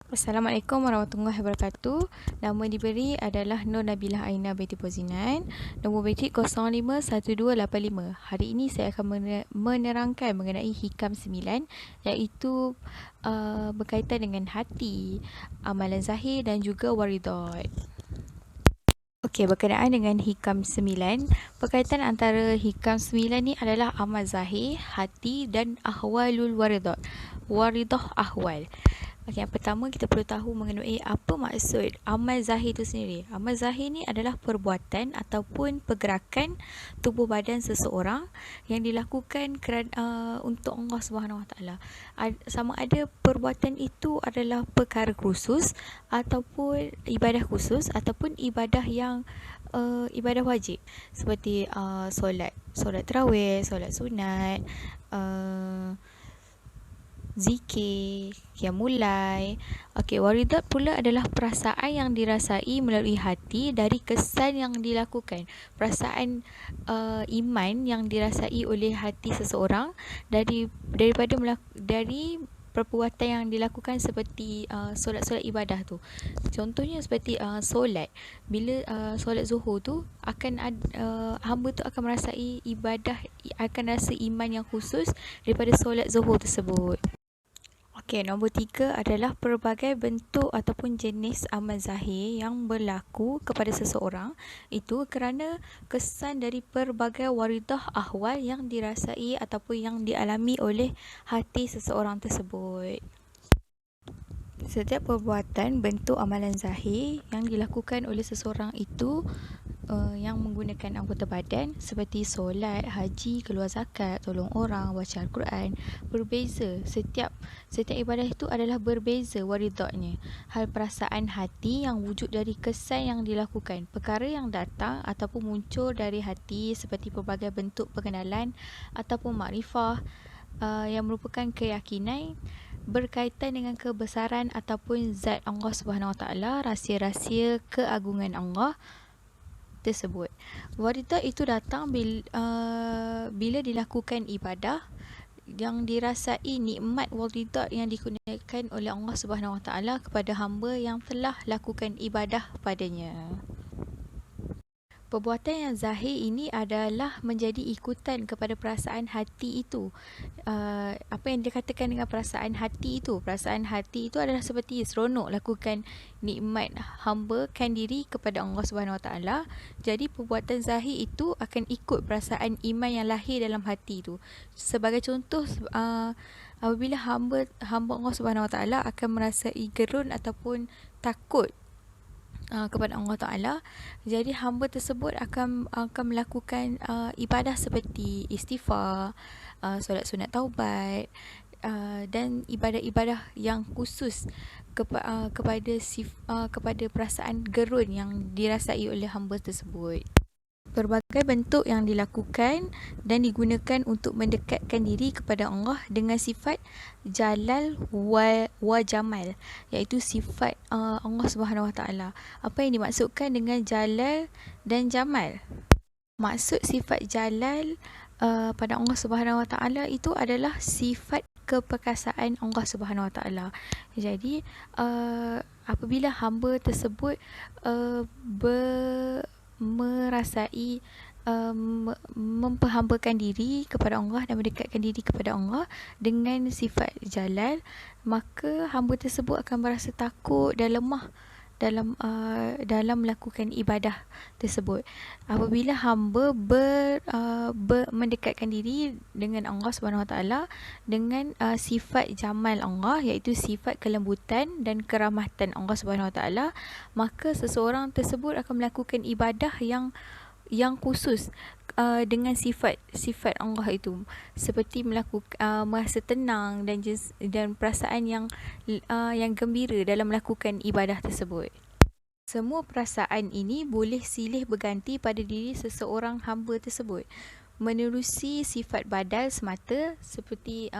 Assalamualaikum warahmatullahi wabarakatuh. Nama diberi adalah Nur Nabilah Aina binti Pozinan. Nombor bateri 051285. Hari ini saya akan menerangkan mengenai hikam 9, iaitu berkaitan dengan hati, amalan zahir dan juga waridat. Okey, berkenaan dengan hikam 9, berkaitan antara hikam 9 ni adalah amal zahir, hati dan ahwalul waridat. Waridah ahwal. Okey, yang pertama kita perlu tahu mengenai apa maksud amal zahir itu sendiri. Amal zahir ni adalah perbuatan ataupun pergerakan tubuh badan seseorang yang dilakukan untuk Allah Subhanahu Wa Taala. Sama ada perbuatan itu adalah perkara khusus ataupun ibadah khusus ataupun ibadah yang ibadah wajib seperti solat tarawih, solat sunat, zikir, qiyamul lail. Okey, waridat pula adalah perasaan yang dirasai melalui hati dari kesan yang dilakukan. Perasaan iman yang dirasai oleh hati seseorang dari perbuatan yang dilakukan seperti solat-solat ibadah tu. Contohnya seperti solat. Bila solat zuhur tu hamba tu akan merasai ibadah, akan rasa iman yang khusus daripada solat zuhur tersebut. Okey, nombor 3 adalah pelbagai bentuk ataupun jenis amal zahir yang berlaku kepada seseorang itu kerana kesan dari pelbagai waridah ahwal yang dirasai ataupun yang dialami oleh hati seseorang tersebut. Setiap perbuatan bentuk amalan zahir yang dilakukan oleh seseorang itu yang menggunakan anggota badan seperti solat, haji, keluar zakat, tolong orang, baca Al-Quran berbeza. Setiap ibadah itu adalah berbeza waridatnya. Hal perasaan hati yang wujud dari kesan yang dilakukan, perkara yang datang ataupun muncul dari hati seperti pelbagai bentuk pengenalan ataupun makrifah yang merupakan keyakinan berkaitan dengan kebesaran ataupun zat Allah Subhanahu Wa Taala, rahsia-rahsia keagungan Allah tersebut. Waridat itu datang bila dilakukan ibadah yang dirasai nikmat waridat yang dikurniakan oleh Allah Subhanahu Wa Taala kepada hamba yang telah lakukan ibadah padanya. Perbuatan yang zahir ini adalah menjadi ikutan kepada perasaan hati itu. Apa yang dikatakan dengan perasaan hati itu? Perasaan hati itu adalah seperti seronok lakukan nikmat hambakan diri kepada Allah Subhanahu Wa Taala. Jadi perbuatan zahir itu akan ikut perasaan iman yang lahir dalam hati itu. Sebagai contoh, apabila hamba Allah Subhanahu Wa Taala akan merasai gerun ataupun takut kepada Allah Ta'ala, jadi hamba tersebut akan melakukan ibadah seperti istighfar, solat sunat taubat, dan ibadah-ibadah yang khusus kepada perasaan gerun yang dirasai oleh hamba tersebut. Berbagai bentuk yang dilakukan dan digunakan untuk mendekatkan diri kepada Allah dengan sifat jalal wa jamal, iaitu sifat Allah Subhanahu Wa Taala. Apa yang dimaksudkan dengan jalal dan jamal? Maksud sifat jalal pada Allah Subhanahu Wa Taala itu adalah sifat keperkasaan Allah Subhanahu Wa Taala. Jadi apabila hamba tersebut merasai memperhambakan diri kepada Allah dan mendekatkan diri kepada Allah dengan sifat jalal, maka hamba tersebut akan merasa takut dan lemah dalam melakukan ibadah tersebut. Apabila hamba mendekatkan diri dengan Allah Subhanahu Wa Taala dengan sifat jamal Allah, iaitu sifat kelembutan dan kerahmatan Allah Subhanahu Wa Taala, maka seseorang tersebut akan melakukan ibadah yang khusus dengan sifat Allah itu, seperti merasa tenang dan perasaan yang gembira dalam melakukan ibadah tersebut. Semua perasaan ini boleh silih berganti pada diri seseorang hamba tersebut menerusi sifat badal semata seperti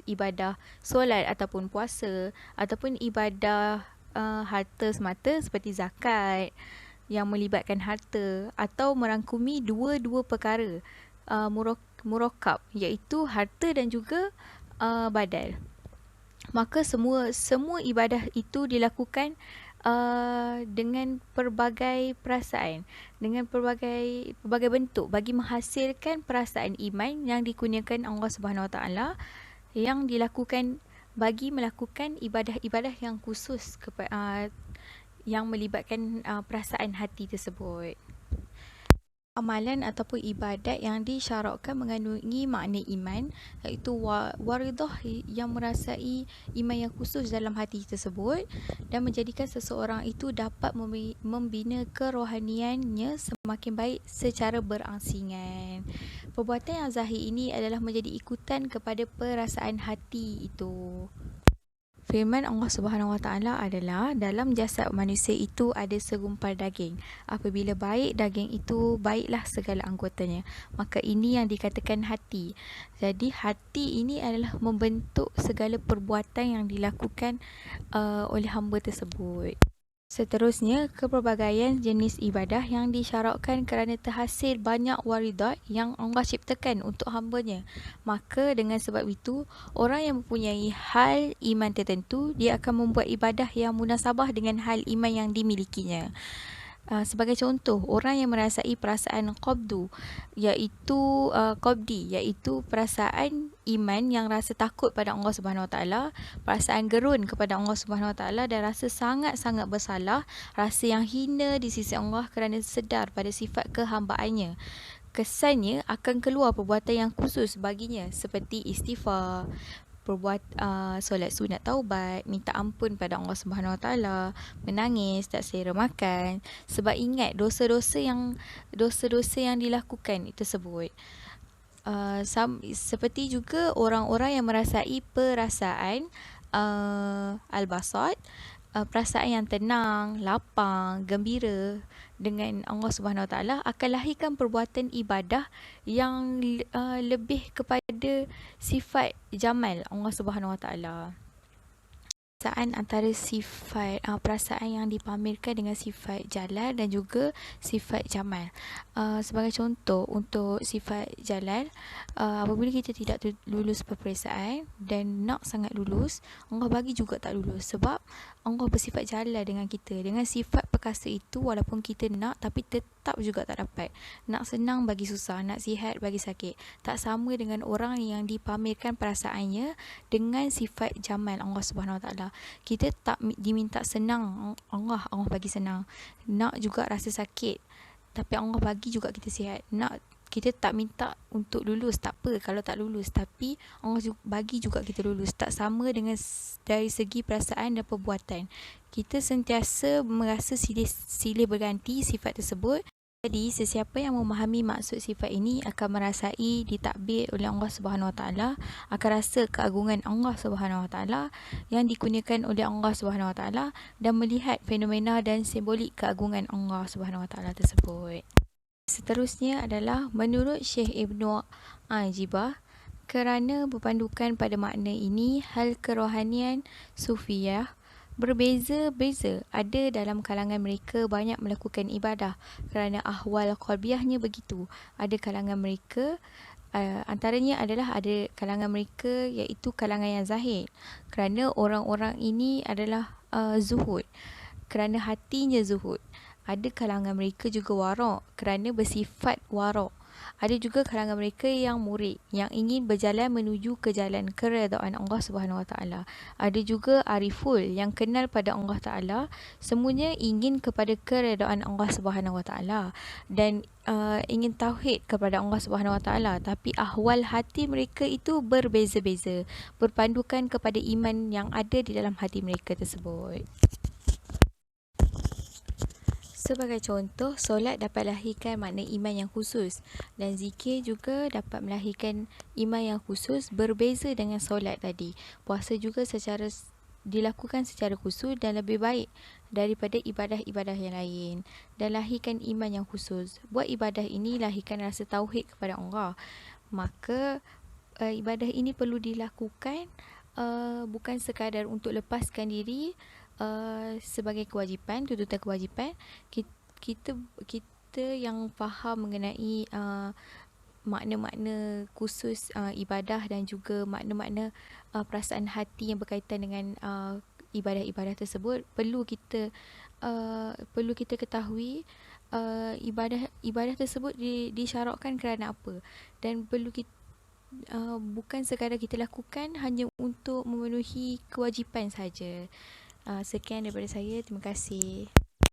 ibadah solat ataupun puasa, ataupun ibadah harta semata seperti zakat yang melibatkan harta, atau merangkumi dua perkara murakab, iaitu harta dan juga badal. Maka semua ibadah itu dilakukan dengan pelbagai perasaan, dengan pelbagai bentuk bagi menghasilkan perasaan iman yang dikurniakan Allah Subhanahu Wa Taala, yang dilakukan bagi melakukan ibadah-ibadah yang khusus yang melibatkan perasaan hati tersebut. Amalan ataupun ibadat yang disyarakkan mengandungi makna iman, iaitu waridah yang merasai iman yang khusus dalam hati tersebut dan menjadikan seseorang itu dapat membina kerohaniannya semakin baik secara berangsingan. Perbuatan yang zahir ini adalah menjadi ikutan kepada perasaan hati itu. Firman Allah Subhanahu Wa Taala adalah, dalam jasad manusia itu ada segumpal daging. Apabila baik daging itu, baiklah segala anggotanya. Maka ini yang dikatakan hati. Jadi hati ini adalah membentuk segala perbuatan yang dilakukan oleh hamba tersebut. Seterusnya, kepelbagaian jenis ibadah yang disyarakkan kerana terhasil banyak waridat yang Allah ciptakan untuk hamba-Nya. Maka dengan sebab itu, orang yang mempunyai hal iman tertentu, dia akan membuat ibadah yang munasabah dengan hal iman yang dimilikinya. Sebagai contoh, orang yang merasai perasaan qabdi, iaitu perasaan iman yang rasa takut pada Allah Subhanahu Wa Taala, perasaan gerun kepada Allah Subhanahu Wa Taala dan rasa sangat-sangat bersalah, rasa yang hina di sisi Allah kerana sedar pada sifat kehambaannya. Kesannya akan keluar perbuatan yang khusus baginya seperti istighfar, solat sunat taubat, minta ampun pada Allah Subhanahu Wa Taala, menangis, tak selera makan sebab ingat dosa-dosa yang dilakukan tersebut. Seperti juga orang-orang yang merasai perasaan al-basat, perasaan yang tenang, lapang, gembira dengan Allah Subhanahu Wa Taala akan lahirkan perbuatan ibadah yang lebih kepada sifat jamal Allah Subhanahu Wa Taala. Perasaan antara sifat perasaan yang dipamerkan dengan sifat jalal dan juga sifat jamal. Sebagai contoh, untuk sifat jalal, apabila kita tidak lulus peperiksaan dan nak sangat lulus, Allah bagi juga tak lulus sebab Allah bersifat jalal dengan kita. Dengan sifat perkasa itu, walaupun kita nak tapi tetap juga tak dapat. Nak senang bagi susah, nak sihat bagi sakit. Tak sama dengan orang yang dipamerkan perasaannya dengan sifat jamal Allah Subhanahu Wa Taala. Kita tak diminta senang, Allah bagi senang. Nak juga rasa sakit, tapi Allah bagi juga kita sihat. Kita tak minta untuk lulus, tak apa kalau tak lulus, tapi Allah bagi juga kita lulus. Tak sama dengan dari segi perasaan dan perbuatan. Kita sentiasa merasa silih berganti sifat tersebut. Jadi, sesiapa yang memahami maksud sifat ini akan merasai ditakbir oleh Allah Subhanahu Wa Taala, akan rasa keagungan Allah Subhanahu Wa Taala yang dikurniakan oleh Allah Subhanahu Wa Taala dan melihat fenomena dan simbolik keagungan Allah Subhanahu Wa Taala tersebut. Seterusnya adalah menurut Syekh Ibnu Ajibah, kerana berpandukan pada makna ini, hal kerohanian Sufiyah berbeza-beza. Ada dalam kalangan mereka banyak melakukan ibadah kerana ahwal qalbiyahnya begitu. Ada kalangan mereka antaranya adalah ada kalangan mereka iaitu kalangan yang zahid, kerana orang-orang ini adalah zuhud, kerana hatinya zuhud. Ada kalangan mereka juga warak, kerana bersifat warak. Ada juga kalangan mereka yang murid, yang ingin berjalan menuju ke jalan keredaan Allah Subhanahu Wa Taala. Ada juga ariful yang kenal pada Allah Taala, semuanya ingin kepada keredaan Allah Subhanahu Wa Taala dan ingin tauhid kepada Allah Subhanahu Wa Taala, tapi ahwal hati mereka itu berbeza-beza, berpandukan kepada iman yang ada di dalam hati mereka tersebut. Sebagai contoh, solat dapat lahirkan makna iman yang khusus dan zikir juga dapat melahirkan iman yang khusus berbeza dengan solat tadi. Puasa juga dilakukan secara khusus dan lebih baik daripada ibadah-ibadah yang lain dan lahirkan iman yang khusus. Buat ibadah ini lahirkan rasa tauhid kepada Allah. Maka ibadah ini perlu dilakukan bukan sekadar untuk lepaskan diri sebagai kewajipan, tuntutan kewajipan. Kita yang faham mengenai makna-makna khusus ibadah dan juga makna-makna perasaan hati yang berkaitan dengan ibadah-ibadah tersebut, perlu kita ketahui ibadah tersebut disyarakkan kerana apa, dan bukan sekadar kita lakukan hanya untuk memenuhi kewajipan saja. Sekian daripada saya, terima kasih.